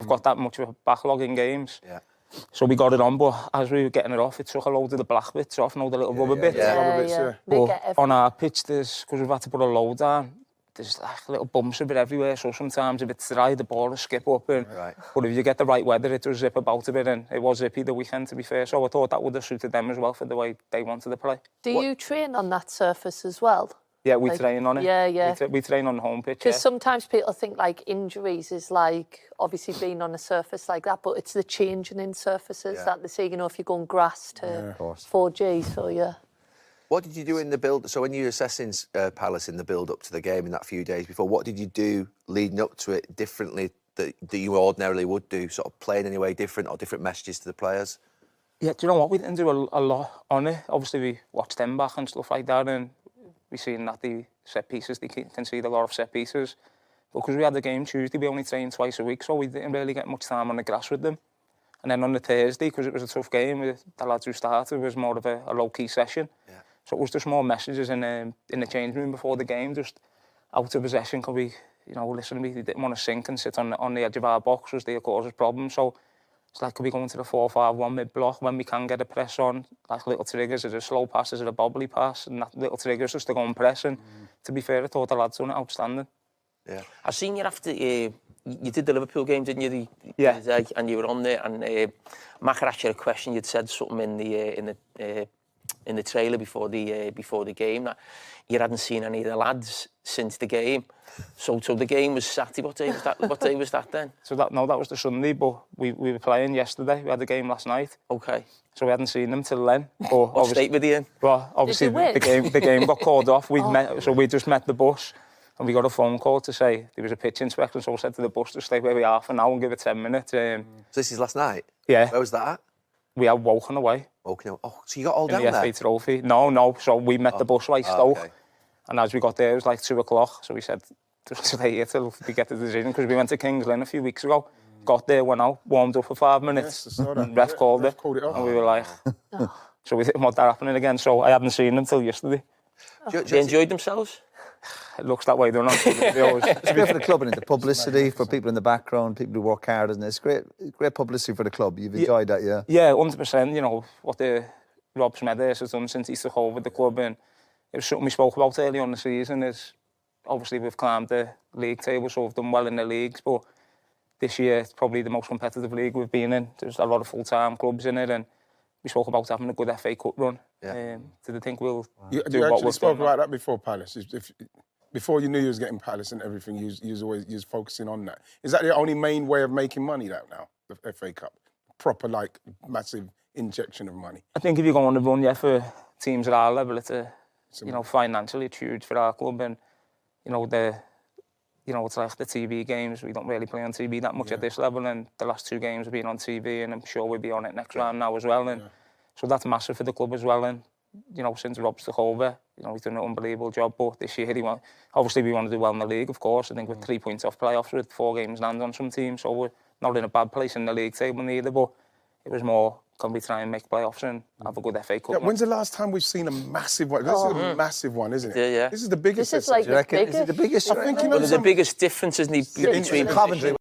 got that much of a backlog in games. Yeah. So we got it on, but as we were getting it off, it took a load of the black bits off, the little rubber bits. But on our pitch, because we've had to put a load down, there's like little bumps a bit everywhere, so sometimes if it's dry, the ball will skip up. And, But if you get the right weather, it does zip about a bit, and it was zippy the weekend, to be fair. So I thought that would have suited them as well for the way they wanted to play. Do you train on that surface as well? Yeah, we train on it. Yeah. We train on the home pitch, Because sometimes people think, like, injuries is, like, obviously being on a surface like that, but it's the changing in surfaces that they say, you know, if you're going grass to 4G, so yeah. What did you do in the build? So when you're assessing Palace in the build-up to the game in that few days before, what did you do leading up to it differently that you ordinarily would do? Sort of play in any way different or different messages to the players? Yeah, do you know what? We didn't do a lot on it. Obviously, we watched them back and stuff like that, and we seen that the set pieces, they concede a lot of set pieces. But because we had the game Tuesday, we only trained twice a week, so we didn't really get much time on the grass with them. And then on the Thursday, because it was a tough game, the lads who started, it was more of a low-key session. Yeah. So it was just more messages in the change room before the game, just out of possession, because we, you know, listen to me, they didn't want to sink and sit on the edge of our box, was they cause us problems. So it's like, could we go into the 4-5-1 mid-block when we can get a press on, like little triggers, is it a slow pass, is it a bobbly pass, and that little triggers just to go and press. And to be fair, I thought the lads done it outstanding. Yeah. I've seen you after, you did the Liverpool game, didn't you? Yeah. And you were on there, and Mac asked you a question, you'd said something in the trailer before the game that you hadn't seen any of the lads since the game. So the game was Saturday. What day was that then? So that was the Sunday, but we were playing yesterday. We had the game last night. Okay. So we hadn't seen them till then. But what state were they in? Well, obviously the game got called off. We just met the bus, and we got a phone call to say there was a pitch inspection. So we said to the bus to stay where we are for now and give it 10 minutes. So this is last night? Yeah. Where was that at? We had Woking away. Woking away. Oh, so you got all down in the there? FA Trophy. No. So we met the bus like Stoke. Okay. And as we got there, it was like 2 o'clock. So we said, just stay here till we get the decision, because we went to King's Lynn a few weeks ago. Got there, went out, warmed up for 5 minutes. Ref called it. And we were like... So we didn't want that happening again. So I hadn't seen them till yesterday. They enjoyed themselves? It looks that way, don't it? It's great for the club, and the publicity for people in the background, people who work hard, isn't it? It's great publicity for the club. You've enjoyed that, yeah? Yeah, 100%. You know, what Rob Smethurst has done since he took over the club, and it was something we spoke about early on the season, is obviously we've climbed the league table, so we've done well in the leagues, but this year it's probably the most competitive league we've been in. There's a lot of full-time clubs in it, and we spoke about having a good FA Cup run. Yeah. Did I think we'll do what we've done? You actually spoke about that before Palace. Before you knew you was getting Palace and everything, you was focusing on that. Is that the only main way of making money now, the FA Cup? Proper, like, massive injection of money? I think if you go on the run, for teams at our level, it's financially it's huge for our club, and, it's like the TV games. We don't really play on TV that much at this level, and the last 2 games have been on TV, and I'm sure we'll be on it next round now as well. And so that's massive for the club as well. And, since Rob's took over, he's done an unbelievable job. But this year, we want to do well in the league, of course. I think we're 3 points off playoffs with 4 games in hand on some teams, so we're not in a bad place in the league table neither. But it was more, can we try and make playoffs and have a good FA Cup? Yeah, when's the last time we've seen a massive one? This is a massive one, isn't it? Yeah. This is the biggest. This is like the biggest. Is it the biggest? The biggest difference, isn't it, between Coventry.